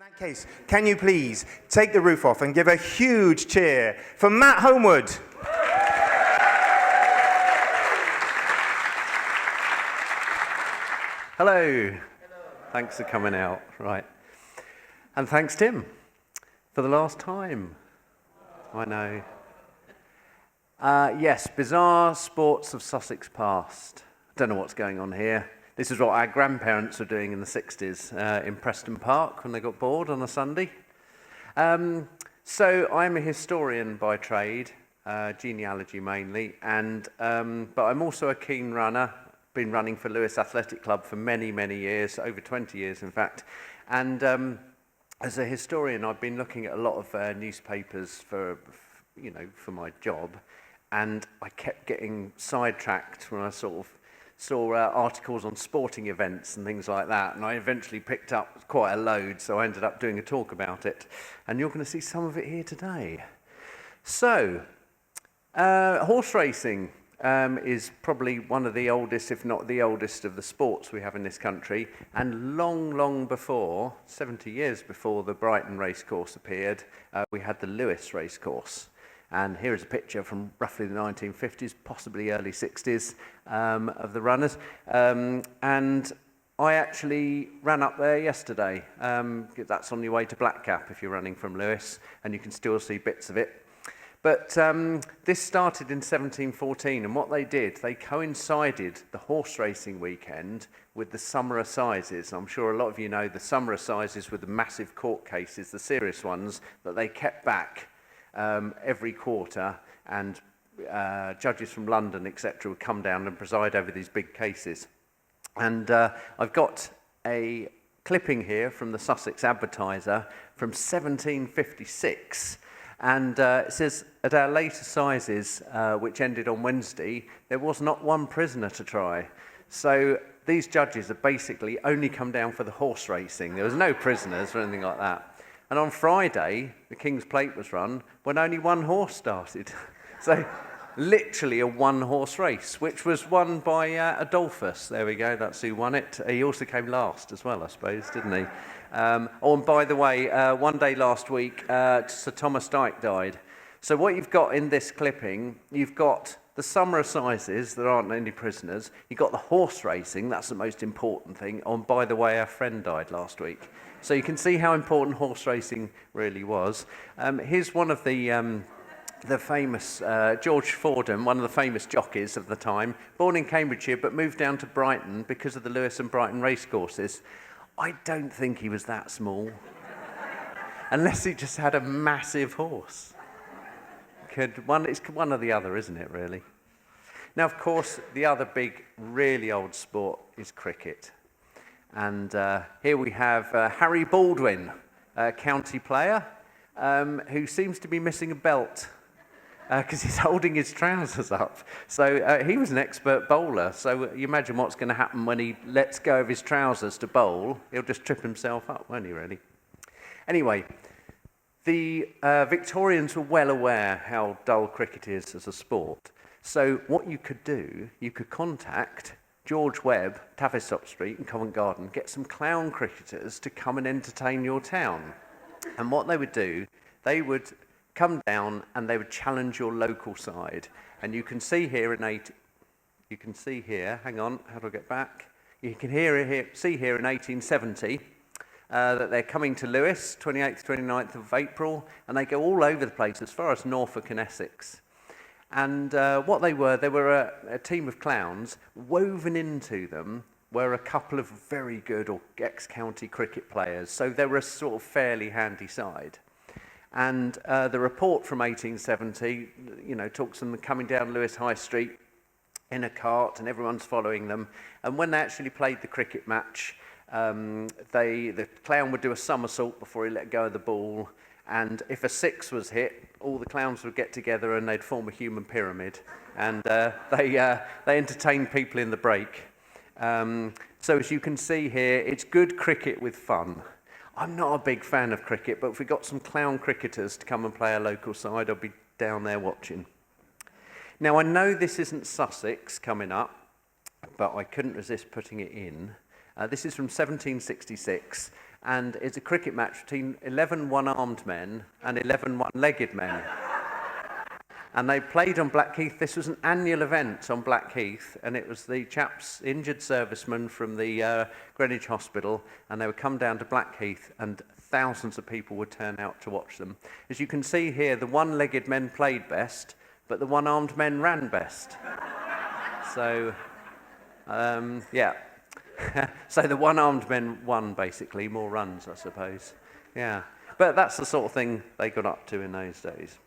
In that case, can you please take the roof off and give a huge cheer for Matt Homewood? Hello. Thanks for coming out. Right. And thanks, Tim, for the last time. I know. Yes, bizarre sports of Sussex past. Don't know what's going on here. This is what our grandparents were doing in the 60s in Preston Park when they got bored on a Sunday. So I'm a historian by trade, genealogy mainly, and but I'm also a keen runner. Been running for Lewes Athletic Club for many, many years, over 20 years in fact. And as a historian, I've been looking at a lot of newspapers for my job, and I kept getting sidetracked when I sort of saw articles on sporting events and things like that, and I eventually picked up quite a load, so I ended up doing a talk about it, and you're going to see some of it here today. So, horse racing is probably one of the oldest, if not the oldest, of the sports we have in this country, and long, long before, 70 years before the Brighton racecourse appeared, we had the Lewes racecourse. And here is a picture from roughly the 1950s, possibly early 60s, of the runners. And I actually ran up there yesterday. That's on your way to Blackcap if you're running from Lewes, and you can still see bits of it. But this started in 1714, and what they did, they coincided the horse racing weekend with the summer assizes. I'm sure a lot of you know the summer assizes were the massive court cases, the serious ones, that they kept back every quarter, and judges from London, etc., would come down and preside over these big cases. And I've got a clipping here from the Sussex Advertiser from 1756, and it says, at our late assizes, which ended on Wednesday, there was not one prisoner to try. So these judges have basically only come down for the horse racing. There was no prisoners or anything like that. And on Friday, the King's Plate was run when only one horse started. So literally a one-horse race, which was won by Adolphus. There we go, that's who won it. He also came last as well, I suppose, didn't he? Oh, and by the way, one day last week, Sir Thomas Dyke died. So what you've got in this clipping, you've got the summer assizes, there aren't any prisoners. You've got the horse racing, that's the most important thing. Oh, and by the way, our friend died last week. So you can see how important horse racing really was. Here's one of the famous, George Fordham, one of the famous jockeys of the time, born in Cambridgeshire but moved down to Brighton because of the Lewes and Brighton racecourses. I don't think he was that small, unless he just had a massive horse. It's one or the other, isn't it, really? Now, of course, the other big, really old sport is cricket. And here we have Harry Baldwin, a county player, who seems to be missing a belt because he's holding his trousers up. So he was an expert bowler. So you imagine what's going to happen when he lets go of his trousers to bowl. He'll just trip himself up, won't he, really? Anyway, the Victorians were well aware how dull cricket is as a sport. So what you could do, you could contact George Webb, Tavistock Street in Covent Garden, get some clown cricketers to come and entertain your town. And what they would do, they would come down and they would challenge your local side. And you can see here hang on, how do I get back? You can see here in 1870 that they're coming to Lewes, 28th, 29th of April, and they go all over the place as far as Norfolk and Essex. And what they were a team of clowns. Woven into them were a couple of very good or ex-county cricket players. So they were a sort of fairly handy side. And the report from 1870, talks of them coming down Lewes High Street in a cart, and everyone's following them. And when they actually played the cricket match, the clown would do a somersault before he let go of the ball. And if a six was hit, all the clowns would get together and they'd form a human pyramid. And they entertained people in the break. So as you can see here, it's good cricket with fun. I'm not a big fan of cricket, but if we got some clown cricketers to come and play our local side, I'll be down there watching. Now, I know this isn't Sussex coming up, but I couldn't resist putting it in. This is from 1766, And it's a cricket match between 11 one-armed men and 11 one-legged men. And they played on Blackheath. This was an annual event on Blackheath, and it was the chaps, injured servicemen from the Greenwich Hospital, and they would come down to Blackheath, and thousands of people would turn out to watch them. As you can see here, the one-legged men played best, but the one-armed men ran best. So, yeah. So the one-armed men won, basically, more runs, I suppose. Yeah. But that's the sort of thing they got up to in those days.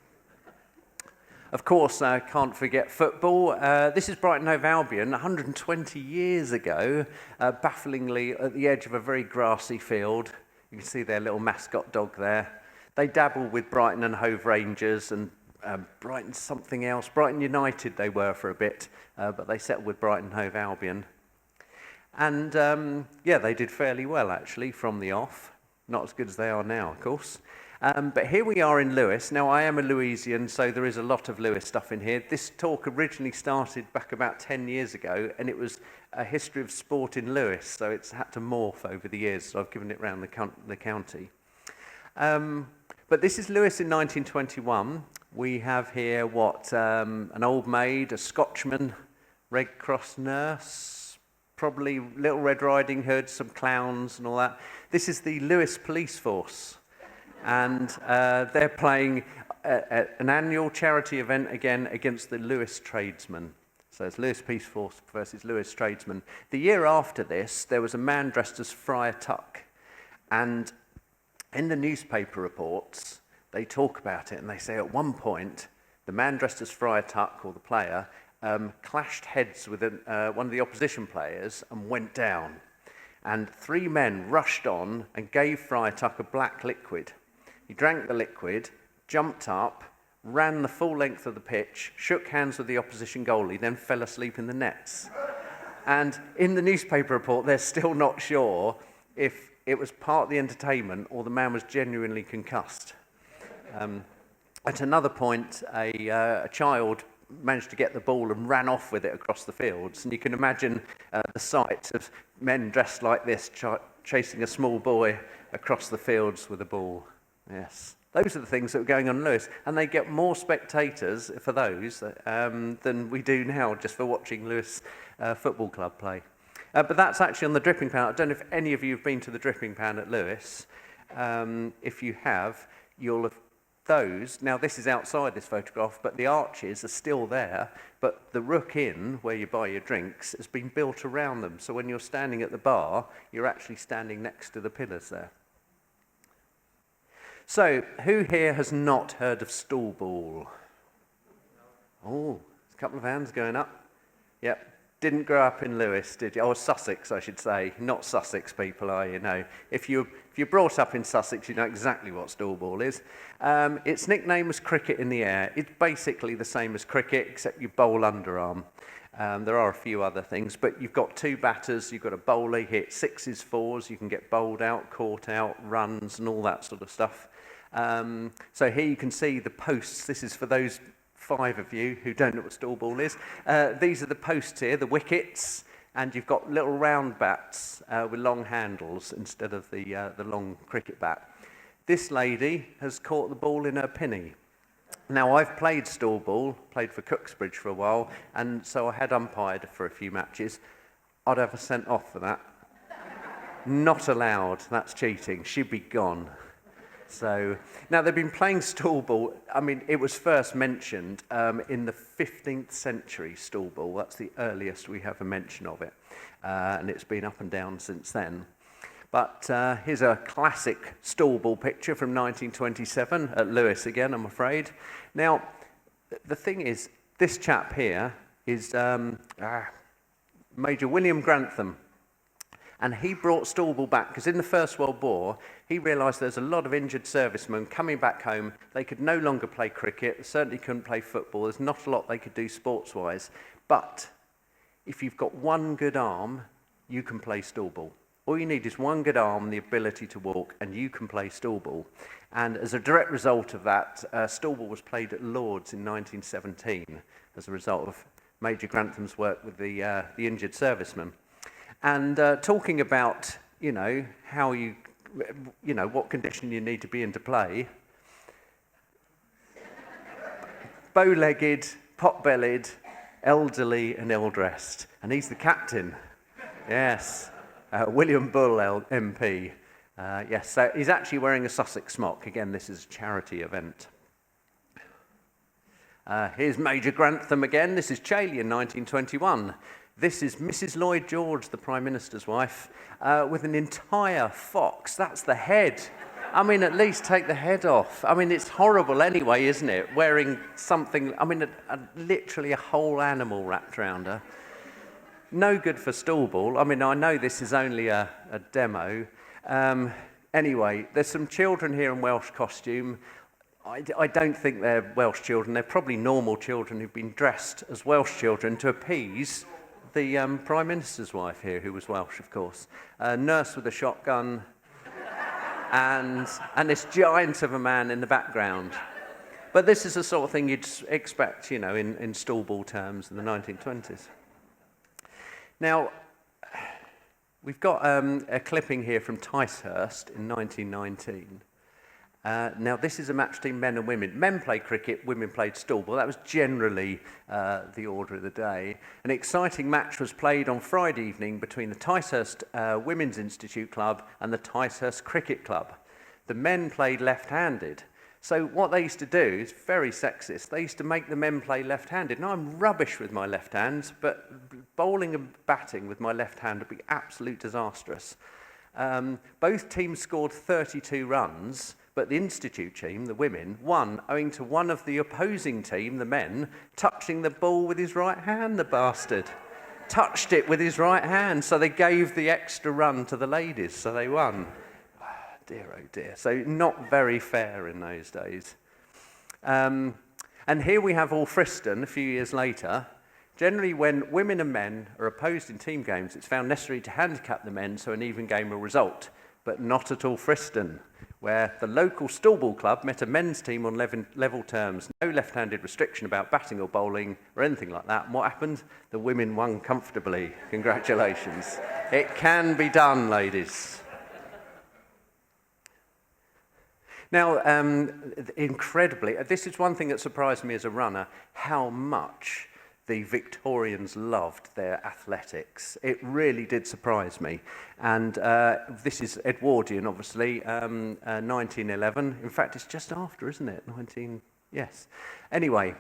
Of course, I can't forget football. This is Brighton Hove Albion, 120 years ago, bafflingly at the edge of a very grassy field. You can see their little mascot dog there. They dabble with Brighton and Hove Rangers and Brighton something else. Brighton United they were for a bit, but they settled with Brighton Hove Albion. And yeah, they did fairly well, actually, from the off. Not as good as they are now, of course. But here we are in Lewes. Now, I am a Lewesian, so there is a lot of Lewes stuff in here. This talk originally started back about 10 years ago, and it was a history of sport in Lewes, so it's had to morph over the years, so I've given it around the county. But this is Lewes in 1921. We have here, an old maid, a Scotchman, Red Cross nurse, probably Little Red Riding Hood, some clowns and all that. This is the Lewes Police Force. And they're playing an annual charity event again against the Lewes tradesmen. So it's Lewes Police Force versus Lewes tradesmen. The year after this, there was a man dressed as Friar Tuck. And in the newspaper reports, they talk about it and they say at one point, the man dressed as Friar Tuck, or the player, clashed heads with one of the opposition players and went down. And 3 men rushed on and gave Friar Tuck a black liquid. He drank the liquid, jumped up, ran the full length of the pitch, shook hands with the opposition goalie, then fell asleep in the nets. And in the newspaper report, they're still not sure if it was part of the entertainment or the man was genuinely concussed. At another point, a child managed to get the ball and ran off with it across the fields. And you can imagine the sight of men dressed like this chasing a small boy across the fields with a ball. Yes, those are the things that were going on in Lewes, and they get more spectators for those than we do now just for watching Lewes Football Club play. But that's actually on the Dripping Pan. I don't know if any of you have been to the Dripping Pan at Lewes. If you have, you'll have those. Now, this is outside this photograph, but the arches are still there, but the Rook Inn, where you buy your drinks, has been built around them. So when you're standing at the bar, you're actually standing next to the pillars there. So, who here has not heard of stool ball? Oh, a couple of hands going up. Yep. Didn't grow up in Lewes, did you? Oh, Sussex, I should say. Not Sussex people, are you? No. If you're brought up in Sussex, you know exactly what stool ball is. Its nickname was cricket in the air. It's basically the same as cricket, except you bowl underarm. There are a few other things, but you've got 2 batters, you've got a bowler, you hit 6s, 4s, you can get bowled out, caught out, runs, and all that sort of stuff. So here you can see the posts. This is for those 5 of you who don't know what stool ball is. These are the posts here, the wickets, and you've got little round bats with long handles instead of the long cricket bat. This lady has caught the ball in her pinny. Now, I've played stool ball, played for Cooksbridge for a while, and so I had umpired for a few matches. I'd have her sent off for that. Not allowed. That's cheating. She'd be gone. So, now they've been playing stool ball. I mean, it was first mentioned in the 15th century, stool ball. That's the earliest we have a mention of it. And it's been up and down since then. But here's a classic stool ball picture from 1927 at Lewes again, I'm afraid. Now, the thing is, this chap here is Major William Grantham. And he brought stool ball back because in the First World War, he realised there's a lot of injured servicemen coming back home. They could no longer play cricket, they certainly couldn't play football. There's not a lot they could do sports-wise. But if you've got one good arm, you can play stool ball. All you need is one good arm and the ability to walk, and you can play stool ball. And as a direct result of that, stool ball was played at Lord's in 1917 as a result of Major Grantham's work with the injured servicemen. And talking about, you know, how you you know, what condition you need to be in to play. Bow-legged, pot-bellied, elderly and ill-dressed. And he's the captain. Yes. William Bull, MP. Yes, so he's actually wearing a Sussex smock. Again, this is a charity event. Here's Major Grantham again. This is Chailey in 1921. This is Mrs. Lloyd George, the Prime Minister's wife, with an entire fox. That's the head. I mean, at least take the head off. I mean, it's horrible anyway, isn't it? Wearing something, I mean, literally a whole animal wrapped around her. No good for stall ball. I mean, I know this is only a demo. Anyway, there's some children here in Welsh costume. I don't think they're Welsh children. They're probably normal children who've been dressed as Welsh children to appease the Prime Minister's wife here, who was Welsh, of course. A nurse with a shotgun, and this giant of a man in the background. But this is the sort of thing you'd expect, you know, in stall ball terms in the 1920s. Now, we've got a clipping here from Ticehurst in 1919. Now, this is a match between men and women. Men played cricket, women played stall ball. That was generally the order of the day. An exciting match was played on Friday evening between the Ticehurst Women's Institute Club and the Ticehurst Cricket Club. The men played left-handed. So what they used to do is very sexist. They used to make the men play left-handed. Now, I'm rubbish with my left hand, but bowling and batting with my left hand would be absolute disastrous. Both teams scored 32 runs, but the Institute team, the women, won owing to one of the opposing team, the men, touching the ball with his right hand, the bastard. Touched it with his right hand, so they gave the extra run to the ladies, so they won. Dear, oh dear. So not very fair in those days. And here we have Alfriston a few years later. Generally, when women and men are opposed in team games, it's found necessary to handicap the men so an even game will result. But not at Alfriston, where the local stall ball club met a men's team on level terms. No left-handed restriction about batting or bowling or anything like that. And what happened? The women won comfortably. Congratulations. It can be done, ladies. Now, incredibly, this is one thing that surprised me as a runner, how much the Victorians loved their athletics. It really did surprise me. And this is Edwardian, obviously, 1911. In fact, it's just after, isn't it? Yes. Anyway,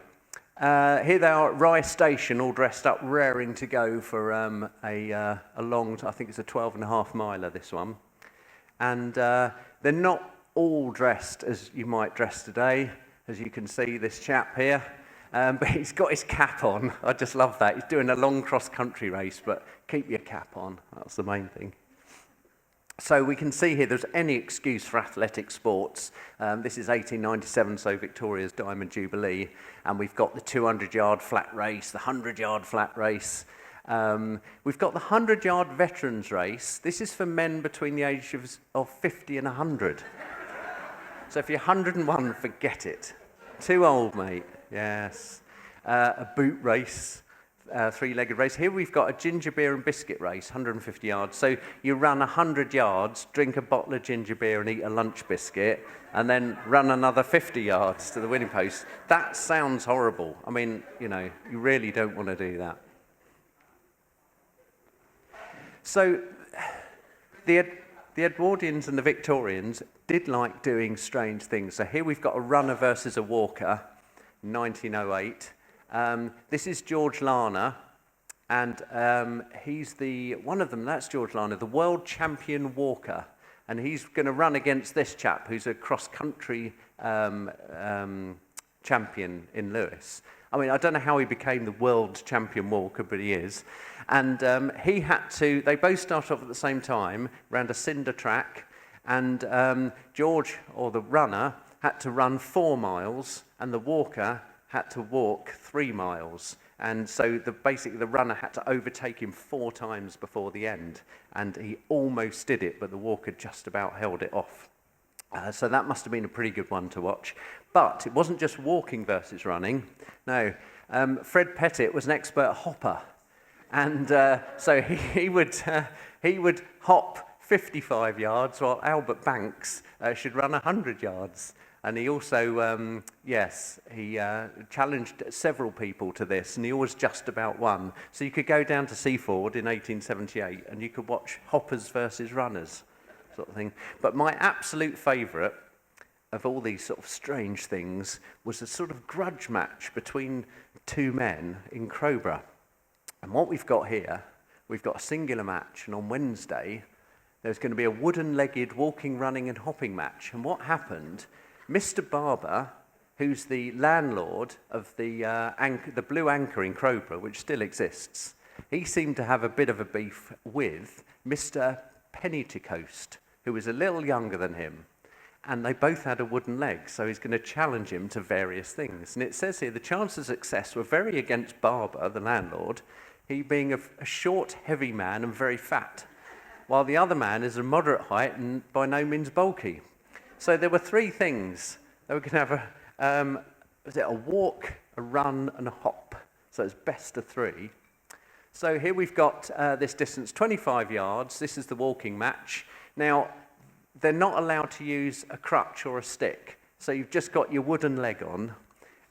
here they are at Rye Station, all dressed up, raring to go for a long, I think it's a 12.5 miler, this one. And they're not all dressed as you might dress today. As you can see, this chap here. But he's got his cap on. I just love that. He's doing a long cross-country race, but keep your cap on. That's the main thing. So we can see here there's any excuse for athletic sports. This is 1897, so Victoria's Diamond Jubilee. And we've got the 200-yard flat race, the 100-yard flat race. We've got the 100-yard veterans race. This is for men between the ages of 50 and 100. So if you're 101, forget it. Too old, mate. Yes. A boot race, three-legged race. Here we've got a ginger beer and biscuit race, 150 yards. So you run 100 yards, drink a bottle of ginger beer and eat a lunch biscuit, and then run another 50 yards to the winning post. That sounds horrible. I mean, you know, you really don't want to do that. So the Edwardians and the Victorians did like doing strange things. So here we've got a runner versus a walker, 1908. This is George Larner, and he's one of them, that's George Larner, the world champion walker. And he's going to run against this chap who's a cross-country champion in Lewes. I mean, I don't know how he became the world champion walker, but he is. And he had to, they both started off at the same time, round a cinder track, and George, or the runner, had to run 4 miles, and the walker had to walk 3 miles. And so basically the runner had to overtake him 4 times before the end. And he almost did it, but the walker just about held it off. So that must have been a pretty good one to watch. But it wasn't just walking versus running. No, Fred Pettit was an expert hopper. And so he would hop 55 yards, while Albert Banks should run 100 yards. And he also, he challenged several people to this, and he always just about won. So you could go down to Seaford in 1878, and you could watch hoppers versus runners, sort of thing. But my absolute favourite of all these sort of strange things was a sort of grudge match between two men in Crowborough. And what we've got here, we've got a singular match, and on Wednesday, there's going to be a wooden-legged walking, running, and hopping match. And what happened, Mr. Barber, who's the landlord of the Blue Anchor in Crowborough, which still exists, he seemed to have a bit of a beef with Mr. Pennycoast, who was a little younger than him. And they both had a wooden leg, so he's going to challenge him to various things. And it says here, the chances of success were very against Barber, the landlord, he being a short, heavy man and very fat, while the other man is a moderate height and by no means bulky. So there were three things. They were going to have a walk, a run, and a hop. So it's best of three. So here we've got this distance, 25 yards. This is the walking match. Now, they're not allowed to use a crutch or a stick. So you've just got your wooden leg on.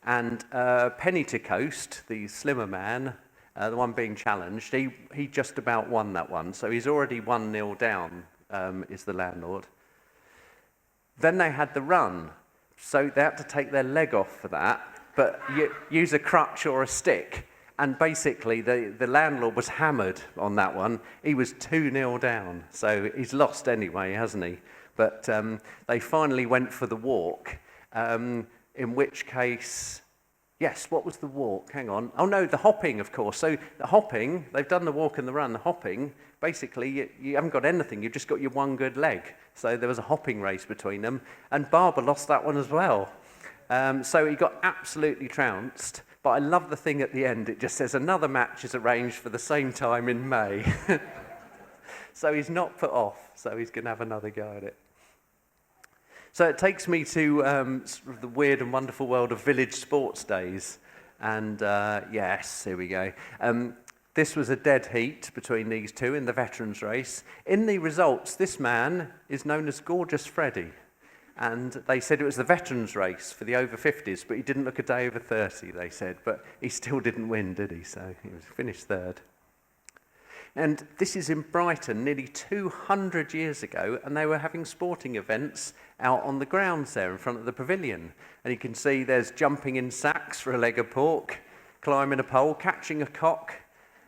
And Pennycoast, the slimmer man, the one being challenged, he just about won that one. So he's already 1-0 down, is the landlord. Then they had the run. So they had to take their leg off for that, but use a crutch or a stick. And basically, the landlord was hammered on that one. He was 2-0 down. So he's lost anyway, hasn't he? But they finally went for the walk, in which case... Yes, what was the walk? Hang on. Oh, no, the hopping, of course. So the hopping, they've done the walk and the run. The hopping, basically, you haven't got anything. You've just got your one good leg. So there was a hopping race between them. And Barber lost that one as well. So he got absolutely trounced. But I love the thing at the end. It just says, another match is arranged for the same time in May. So he's not put off. So he's going to have another go at it. So it takes me to sort of the weird and wonderful world of village sports days. And yes, here we go. This was a dead heat between these two in the veterans race. In the results, this man is known as Gorgeous Freddy. And they said it was the veterans race for the over 50s, but he didn't look a day over 30, they said. But he still didn't win, did he? So he was finished third. And this is in Brighton nearly 200 years ago, and they were having sporting events out on the grounds there in front of the pavilion. And you can see there's jumping in sacks for a leg of pork, climbing a pole, catching a cock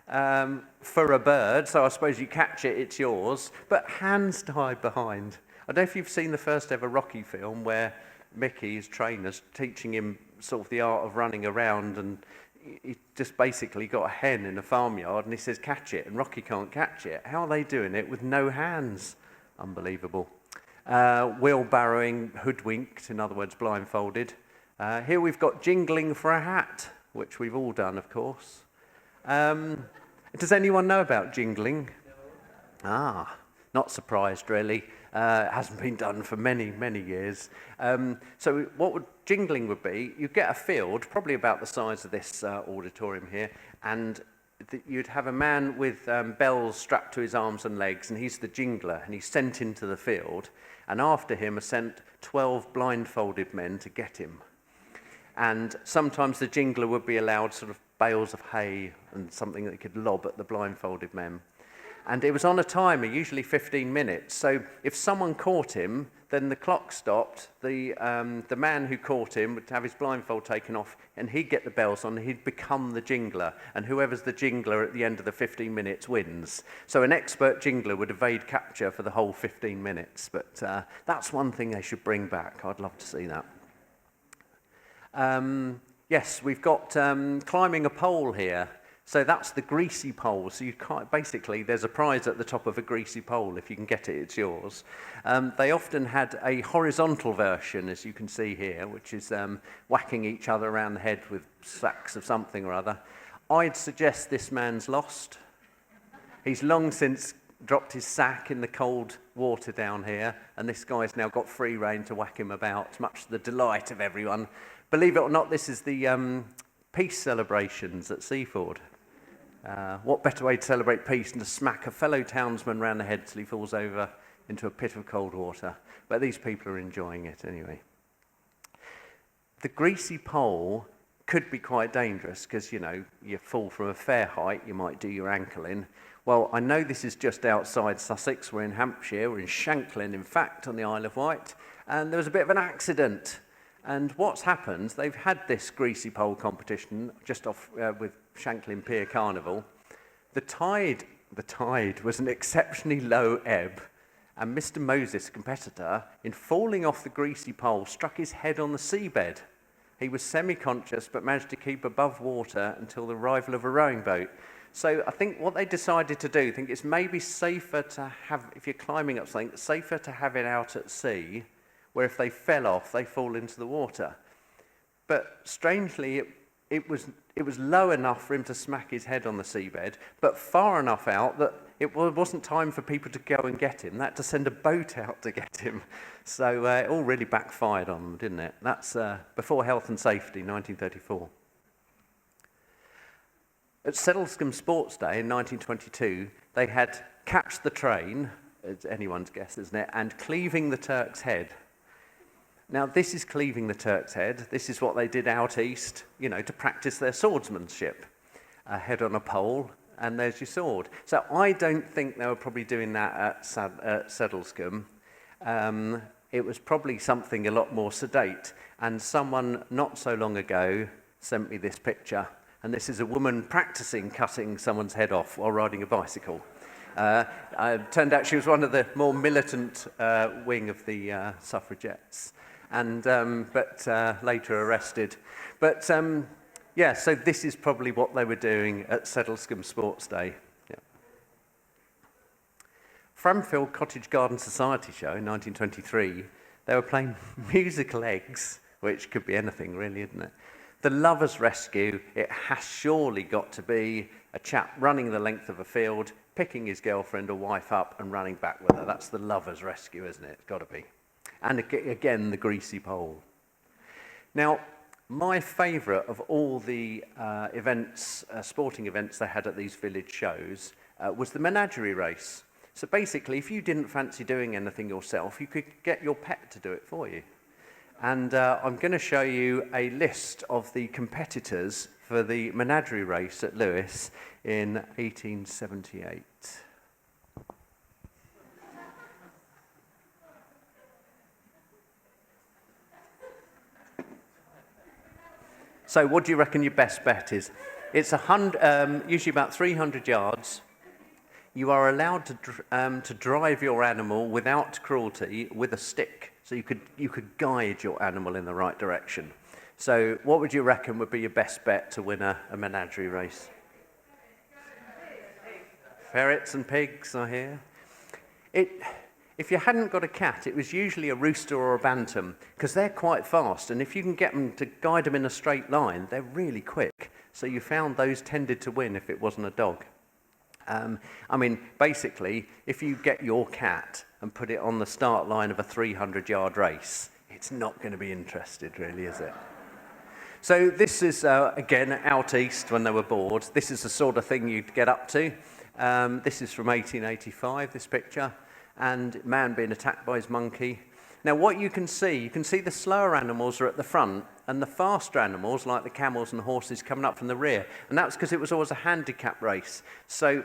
for a bird. So I suppose you catch it, it's yours, but hands tied behind. I don't know if you've seen the first ever Rocky film where Mickey, his trainer's teaching him sort of the art of running around, and he just basically got a hen in a farmyard and he says, catch it, and Rocky can't catch it. How are they doing it with no hands? Unbelievable. Wheelbarrowing, hoodwinked, in other words, blindfolded. Here we've got jingling for a hat, which we've all done, of course. Does anyone know about jingling? Ah, not surprised, really. It hasn't been done for many, many years. So what jingling would be, you get a field, probably about the size of this auditorium here, and you'd have a man with bells strapped to his arms and legs, and he's the jingler, and he's sent into the field, and after him are sent 12 blindfolded men to get him. And sometimes the jingler would be allowed sort of bales of hay and something that he could lob at the blindfolded men. And it was on a timer, usually 15 minutes. So if someone caught him, then the clock stopped. The man who caught him would have his blindfold taken off, and he'd get the bells on, and he'd become the jingler. And whoever's the jingler at the end of the 15 minutes wins. So an expert jingler would evade capture for the whole 15 minutes. But that's one thing they should bring back. I'd love to see that. Yes, we've got climbing a pole here. So that's the greasy pole. So you can't, basically, there's a prize at the top of a greasy pole. If you can get it, it's yours. They often had a horizontal version, as you can see here, which is whacking each other around the head with sacks of something or other. I'd suggest this man's lost. He's long since dropped his sack in the cold water down here, and this guy's now got free rein to whack him about, much to the delight of everyone. Believe it or not, this is the peace celebrations at Seaford. What better way to celebrate peace than to smack a fellow townsman round the head till he falls over into a pit of cold water. But these people are enjoying it anyway. The greasy pole could be quite dangerous because, you know, you fall from a fair height, you might do your ankle in. Well, I know this is just outside Sussex. We're in Hampshire, we're in Shanklin, in fact, on the Isle of Wight. And there was a bit of an accident. And what's happened, they've had this greasy pole competition just off with Shanklin Pier Carnival. The tide was an exceptionally low ebb. And Mr. Moses, competitor, in falling off the greasy pole, struck his head on the seabed. He was semi-conscious but managed to keep above water until the arrival of a rowing boat. So I think what they decided to do, I think it's maybe safer to have, if you're climbing up something, safer to have it out at sea, where if they fell off, they fall into the water. But strangely, it was low enough for him to smack his head on the seabed, but far enough out that it wasn't time for people to go and get him. They had to send a boat out to get him. So it all really backfired on them, didn't it? That's before health and safety, 1934. At Sedlescombe Sports Day in 1922, they had Catch the Train, it's anyone's guess, isn't it, and Cleaving the Turk's Head. Now, this is Cleaving the Turk's Head. This is what they did out east, you know, to practice their swordsmanship. A head on a pole, and there's your sword. So I don't think they were probably doing that at Sedlescombe. It was probably something a lot more sedate. And someone not so long ago sent me this picture. And this is a woman practicing cutting someone's head off while riding a bicycle. Turned out she was one of the more militant wing of the suffragettes, but later arrested. But yeah, so this is probably what they were doing at Sedlescombe Sports Day. Yeah. Framfield Cottage Garden Society show in 1923, they were playing musical eggs, which could be anything really, isn't it? The Lovers' Rescue, it has surely got to be a chap running the length of a field, picking his girlfriend or wife up and running back with her. That's the Lovers' Rescue, isn't it? It's got to be. And again, the greasy pole. Now, my favourite of all the sporting events they had at these village shows, was the menagerie race. So basically, if you didn't fancy doing anything yourself, you could get your pet to do it for you. And I'm going to show you a list of the competitors for the menagerie race at Lewes in 1878. So what do you reckon your best bet is? It's usually about 300 yards. You are allowed to drive your animal without cruelty with a stick. So you could guide your animal in the right direction. So what would you reckon would be your best bet to win a menagerie race? Ferrets and pigs, I hear. If you hadn't got a cat, it was usually a rooster or a bantam, because they're quite fast, and if you can get them to guide them in a straight line, they're really quick. So you found those tended to win if it wasn't a dog. I mean, basically, if you get your cat and put it on the start line of a 300-yard race, it's not going to be interested, really, is it? So this is, again, out east when they were bored. This is the sort of thing you'd get up to. This is from 1885, this picture, and man being attacked by his monkey. Now, what you can see the slower animals are at the front, and the faster animals, like the camels and horses, coming up from the rear. And that's because it was always a handicap race. So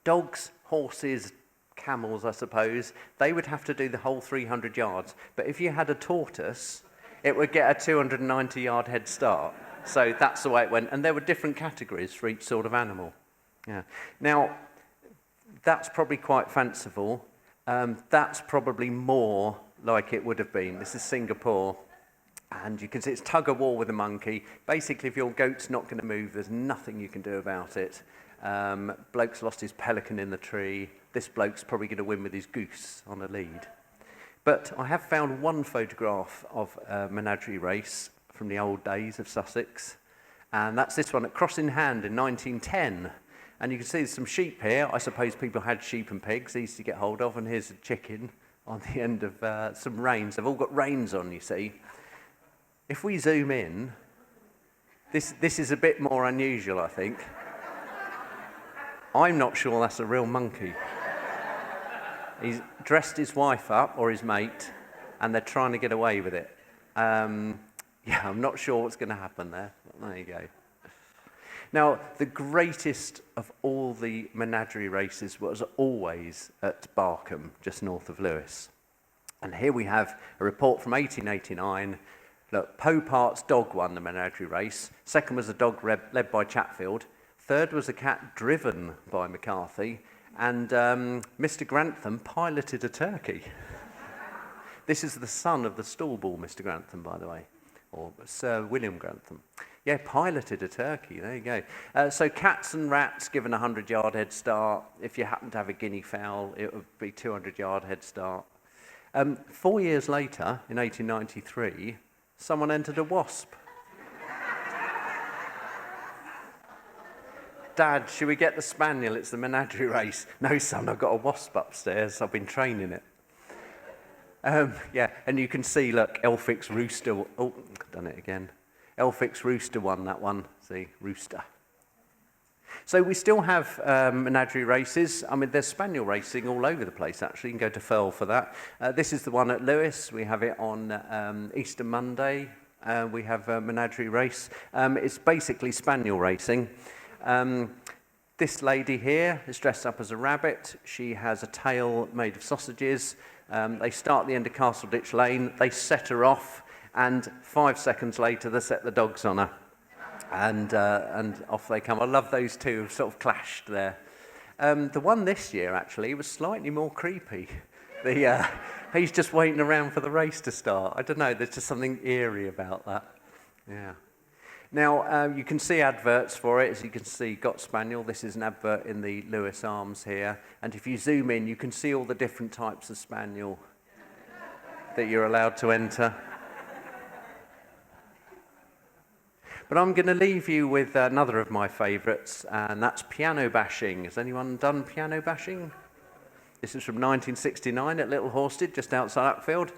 dogs, horses, camels, I suppose, they would have to do the whole 300 yards. But if you had a tortoise, it would get a 290-yard head start. So that's the way it went. And there were different categories for each sort of animal. Yeah. Now, that's probably quite fanciful. That's probably more like it would have been. This is Singapore. And you can see it's tug of war with a monkey. Basically, if your goat's not going to move, there's nothing you can do about it. Bloke's lost his pelican in the tree. This bloke's probably going to win with his goose on a lead. But I have found one photograph of a menagerie race from the old days of Sussex. And that's this one at Cross in Hand in 1910. And you can see there's some sheep here. I suppose people had sheep and pigs, easy to get hold of. And here's a chicken on the end of some reins. They've all got reins on, you see. If we zoom in, this is a bit more unusual, I think. I'm not sure that's a real monkey. He's dressed his wife up, or his mate, and they're trying to get away with it. Yeah, I'm not sure what's going to happen there. But there you go. Now, the greatest of all the menagerie races was always at Barkham, just north of Lewes. And here we have a report from 1889. Look, Popart's dog won the menagerie race. Second was a dog led by Chatfield. Third was a cat driven by McCarthy. And Mr. Grantham piloted a turkey. This is the son of the stallball, Mr. Grantham, by the way, or Sir William Grantham. Yeah, piloted a turkey, there you go. So cats and rats given a 100-yard head start. If you happen to have a guinea fowl, it would be 200-yard head start. 4 years later, in 1893, someone entered a wasp. Dad, should we get the spaniel? It's the menagerie race. No, son, I've got a wasp upstairs. I've been training it. Yeah, and you can see, look, Elphick's Rooster. Oh, done it again. Elphick's Rooster won that one. See, Rooster. So we still have menagerie races. I mean, there's spaniel racing all over the place, actually. You can go to Firle for that. This is the one at Lewes. We have it on Easter Monday. We have a menagerie race. It's basically spaniel racing. This lady here is dressed up as a rabbit. She has a tail made of sausages. They start at the end of Castle Ditch Lane. They set her off, and 5 seconds later, they set the dogs on her. And off they come. I love those two who've sort of clashed there. The one this year, actually, was slightly more creepy. He's just waiting around for the race to start. I don't know, there's just something eerie about that. Yeah. Now, you can see adverts for it. As you can see, Got Spaniel. This is an advert in the Lewes Arms here. And if you zoom in, you can see all the different types of spaniel that you're allowed to enter. But I'm going to leave you with another of my favourites, and that's piano bashing. Has anyone done piano bashing? This is from 1969 at Little Horsted, just outside Uckfield.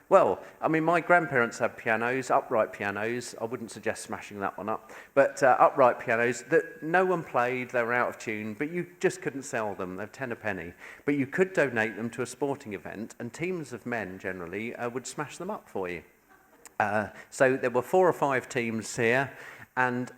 Well, I mean, my grandparents had pianos, upright pianos. I wouldn't suggest smashing that one up. But upright pianos that no one played, they were out of tune, but you just couldn't sell them. They're 10 a penny. But you could donate them to a sporting event, and teams of men generally would smash them up for you. So there were 4 or 5 teams here, and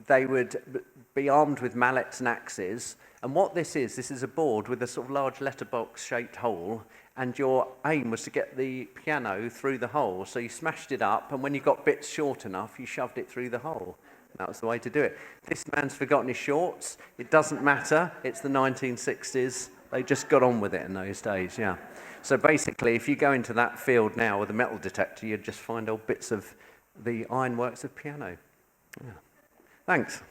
they would be armed with mallets and axes. And what this is a board with a sort of large letterbox-shaped hole, and your aim was to get the piano through the hole. So you smashed it up, and when you got bits short enough, you shoved it through the hole. That was the way to do it. This man's forgotten his shorts. It doesn't matter. It's the 1960s. They just got on with it in those days, yeah. So basically, if you go into that field now with a metal detector, you'd just find old bits of the ironworks of piano. Yeah. Thanks.